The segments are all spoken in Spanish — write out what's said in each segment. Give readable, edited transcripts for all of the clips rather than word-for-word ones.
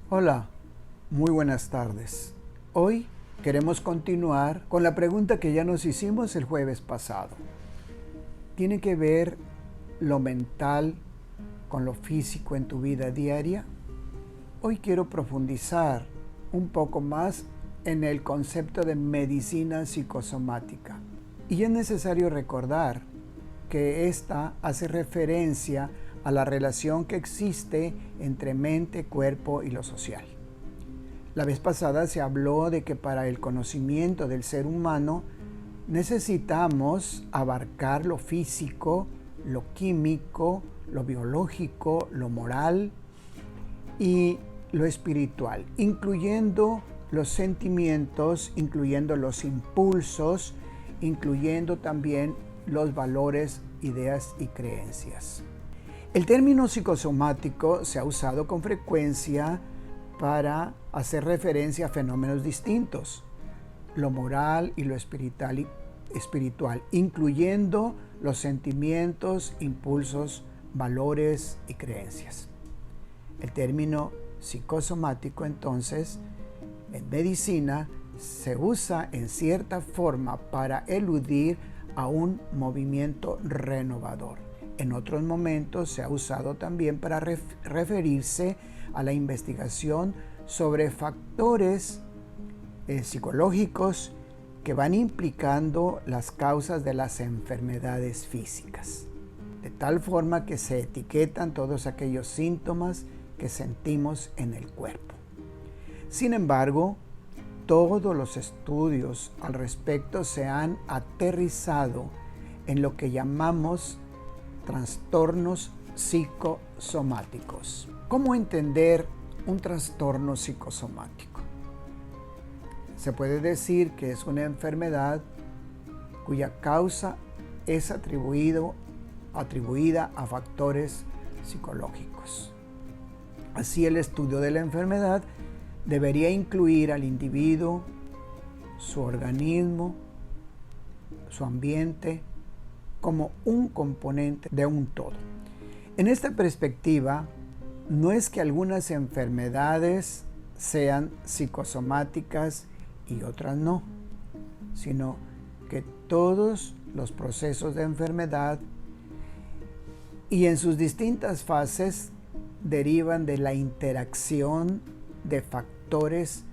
Hola, muy buenas tardes. Hoy queremos continuar con la pregunta que ya nos hicimos el jueves pasado. ¿Tiene que ver lo mental con lo físico en tu vida diaria? Hoy quiero profundizar un poco más en el concepto de medicina psicosomática. Y es necesario recordar que esta hace referencia a la relación que existe entre mente, cuerpo y lo social. La vez pasada se habló de que para el conocimiento del ser humano necesitamos abarcar lo físico, lo químico, lo biológico, lo moral y lo espiritual, incluyendo los sentimientos, incluyendo los impulsos, incluyendo también los valores, ideas y creencias. El término psicosomático se ha usado con frecuencia para hacer referencia a fenómenos distintos, lo moral y lo espiritual, incluyendo los sentimientos, impulsos, valores y creencias. El término psicosomático, entonces, en medicina, se usa en cierta forma para eludir a un movimiento renovador. En otros momentos se ha usado también para referirse a la investigación sobre factores psicológicos que van implicando las causas de las enfermedades físicas, de tal forma que se etiquetan todos aquellos síntomas que sentimos en el cuerpo. Sin embargo, todos los estudios al respecto se han aterrizado en lo que llamamos trastornos psicosomáticos. ¿Cómo entender un trastorno psicosomático? Se puede decir que es una enfermedad cuya causa es atribuida a factores psicológicos. Así, el estudio de la enfermedad debería incluir al individuo, su organismo, su ambiente, como un componente de un todo. En esta perspectiva, no es que algunas enfermedades sean psicosomáticas y otras no, sino que todos los procesos de enfermedad y en sus distintas fases derivan de la interacción de factores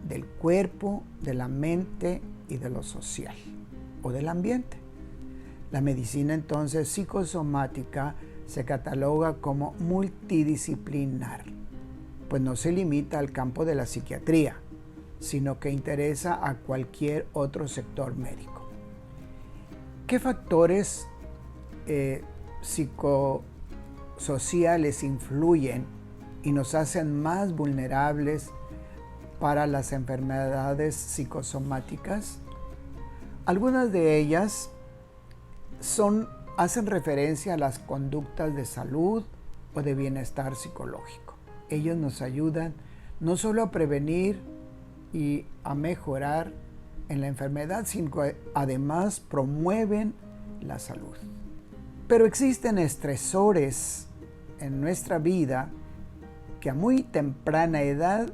del cuerpo, de la mente y de lo social o del ambiente. La medicina entonces psicosomática se cataloga como multidisciplinar, pues no se limita al campo de la psiquiatría, sino que interesa a cualquier otro sector médico. ¿Qué factores psicosociales influyen y nos hacen más vulnerables para las enfermedades psicosomáticas? Algunas de ellas hacen referencia a las conductas de salud o de bienestar psicológico. Ellos nos ayudan no solo a prevenir y a mejorar en la enfermedad, sino que además promueven la salud. Pero existen estresores en nuestra vida que a muy temprana edad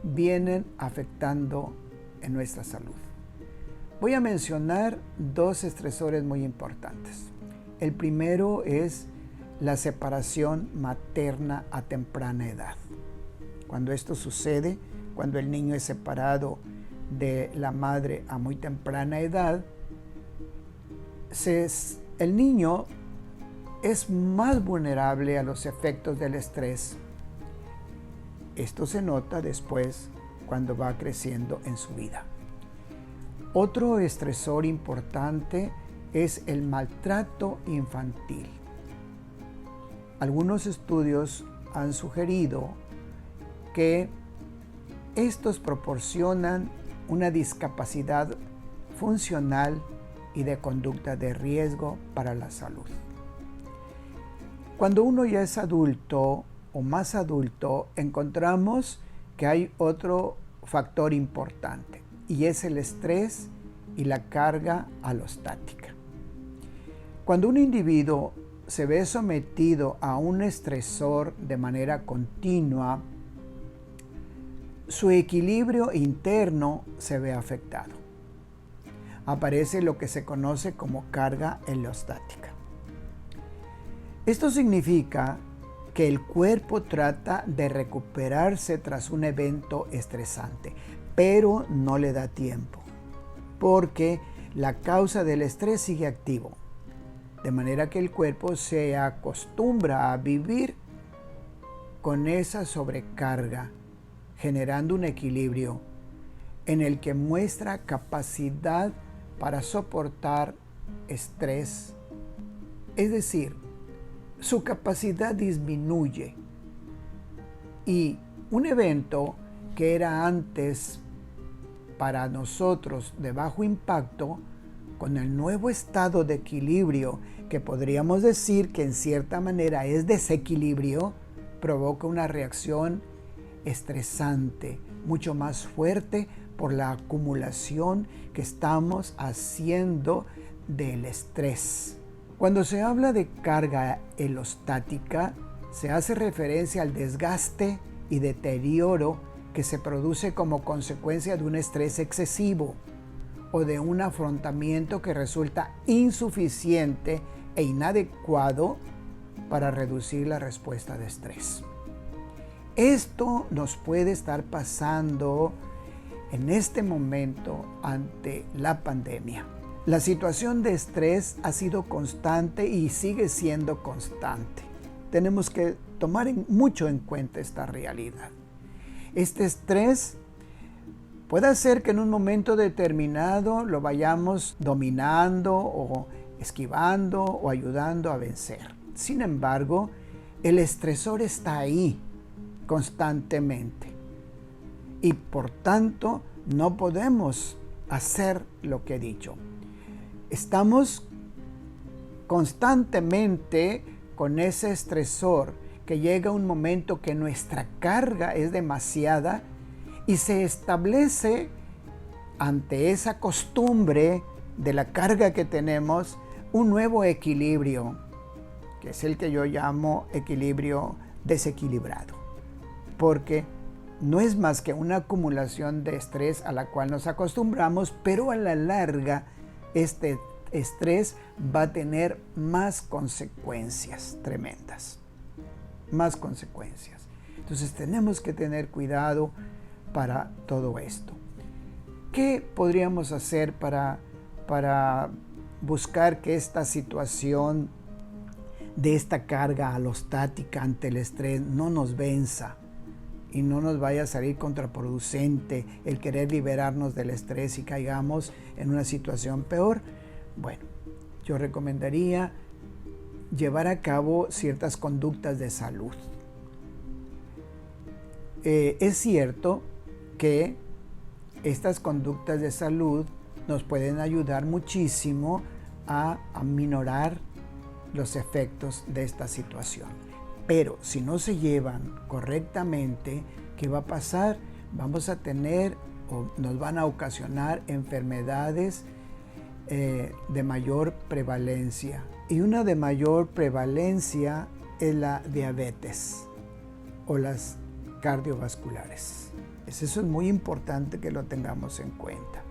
vienen afectando en nuestra salud. Voy a mencionar dos estresores muy importantes. El primero es la separación materna a temprana edad. Cuando esto sucede, cuando el niño es separado de la madre a muy temprana edad, el niño es más vulnerable a los efectos del estrés. Esto se nota después cuando va creciendo en su vida. Otro estresor importante es el maltrato infantil. Algunos estudios han sugerido que estos proporcionan una discapacidad funcional y de conducta de riesgo para la salud. Cuando uno ya es adulto o más adulto, encontramos que hay otro factor importante, y es el estrés y la carga alostática. Cuando un individuo se ve sometido a un estresor de manera continua, su equilibrio interno se ve afectado. Aparece lo que se conoce como carga helostática. Esto significa que el cuerpo trata de recuperarse tras un evento estresante, pero no le da tiempo, porque la causa del estrés sigue activo, de manera que el cuerpo se acostumbra a vivir con esa sobrecarga, generando un equilibrio en el que muestra capacidad para soportar estrés. Es decir, su capacidad disminuye y un evento que era antes para nosotros de bajo impacto, con el nuevo estado de equilibrio, que podríamos decir que en cierta manera es desequilibrio, provoca una reacción estresante, mucho más fuerte por la acumulación que estamos haciendo del estrés. Cuando se habla de carga helostática, se hace referencia al desgaste y deterioro que se produce como consecuencia de un estrés excesivo o de un afrontamiento que resulta insuficiente e inadecuado para reducir la respuesta de estrés. Esto nos puede estar pasando en este momento ante la pandemia. La situación de estrés ha sido constante y sigue siendo constante. Tenemos que tomar mucho en cuenta esta realidad. Este estrés puede ser que en un momento determinado lo vayamos dominando o esquivando o ayudando a vencer. Sin embargo, el estresor está ahí constantemente y por tanto no podemos hacer lo que he dicho. Estamos constantemente con ese estresor que llega un momento que nuestra carga es demasiada y se establece ante esa costumbre de la carga que tenemos un nuevo equilibrio, que es el que yo llamo equilibrio desequilibrado, porque no es más que una acumulación de estrés a la cual nos acostumbramos, pero a la larga este estrés va a tener más consecuencias tremendas, más consecuencias. Entonces tenemos que tener cuidado para todo esto. ¿Qué podríamos hacer para buscar que esta situación de esta carga alostática ante el estrés no nos venza y no nos vaya a salir contraproducente el querer liberarnos del estrés y caigamos en una situación peor? Bueno, yo recomendaría llevar a cabo ciertas conductas de salud. Es cierto que estas conductas de salud nos pueden ayudar muchísimo a aminorar los efectos de esta situación. Pero si no se llevan correctamente, ¿qué va a pasar? Vamos a tener o nos van a ocasionar enfermedades de mayor prevalencia. Y una de mayor prevalencia es la diabetes o las cardiovasculares. Eso es muy importante que lo tengamos en cuenta.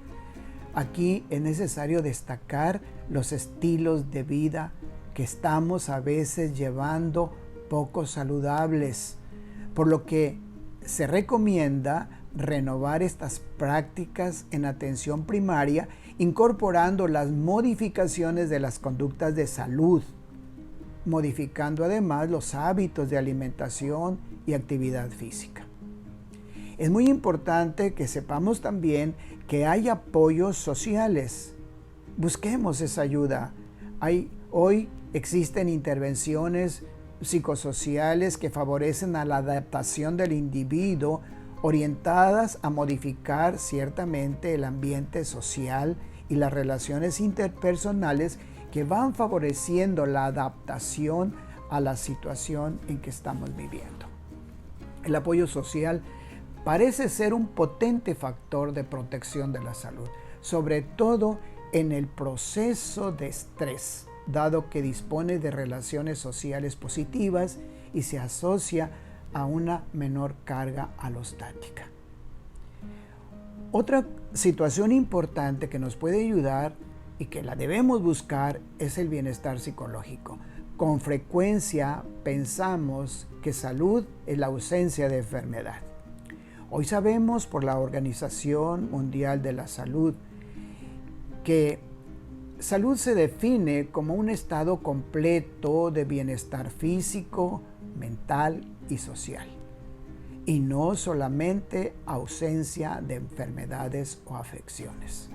Aquí es necesario destacar los estilos de vida que estamos a veces llevando poco saludables, por lo que se recomienda renovar estas prácticas en atención primaria, incorporando las modificaciones de las conductas de salud, modificando además los hábitos de alimentación y actividad física. Es muy importante que sepamos también que hay apoyos sociales. Busquemos esa ayuda. Hoy existen intervenciones psicosociales que favorecen a la adaptación del individuo, orientadas a modificar ciertamente el ambiente social y las relaciones interpersonales que van favoreciendo la adaptación a la situación en que estamos viviendo. El apoyo social parece ser un potente factor de protección de la salud, sobre todo en el proceso de estrés, dado que dispone de relaciones sociales positivas y se asocia a una menor carga alostática. Otra situación importante que nos puede ayudar y que la debemos buscar es el bienestar psicológico. Con frecuencia pensamos que salud es la ausencia de enfermedad. Hoy sabemos por la Organización Mundial de la Salud que salud se define como un estado completo de bienestar físico, mental y social, y no solamente ausencia de enfermedades o afecciones.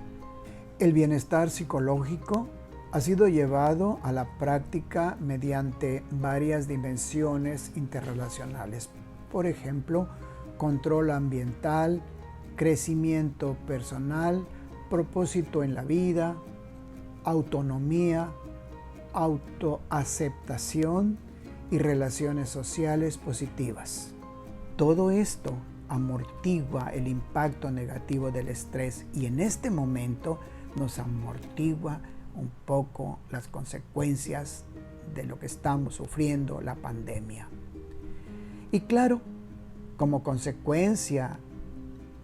El bienestar psicológico ha sido llevado a la práctica mediante varias dimensiones interrelacionales. Por ejemplo, control ambiental, crecimiento personal, propósito en la vida, autonomía, autoaceptación y relaciones sociales positivas. Todo esto amortigua el impacto negativo del estrés y en este momento nos amortigua un poco las consecuencias de lo que estamos sufriendo, la pandemia. Y claro, como consecuencia,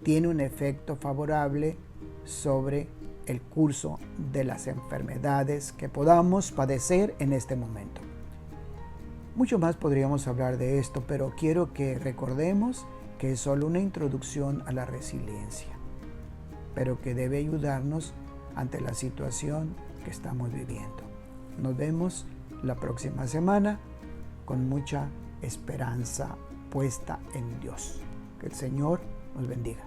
tiene un efecto favorable sobre el curso de las enfermedades que podamos padecer en este momento. Mucho más podríamos hablar de esto, pero quiero que recordemos que es solo una introducción a la resiliencia, pero que debe ayudarnos ante la situación que estamos viviendo. Nos vemos la próxima semana con mucha esperanza puesta en Dios. Que el Señor nos bendiga.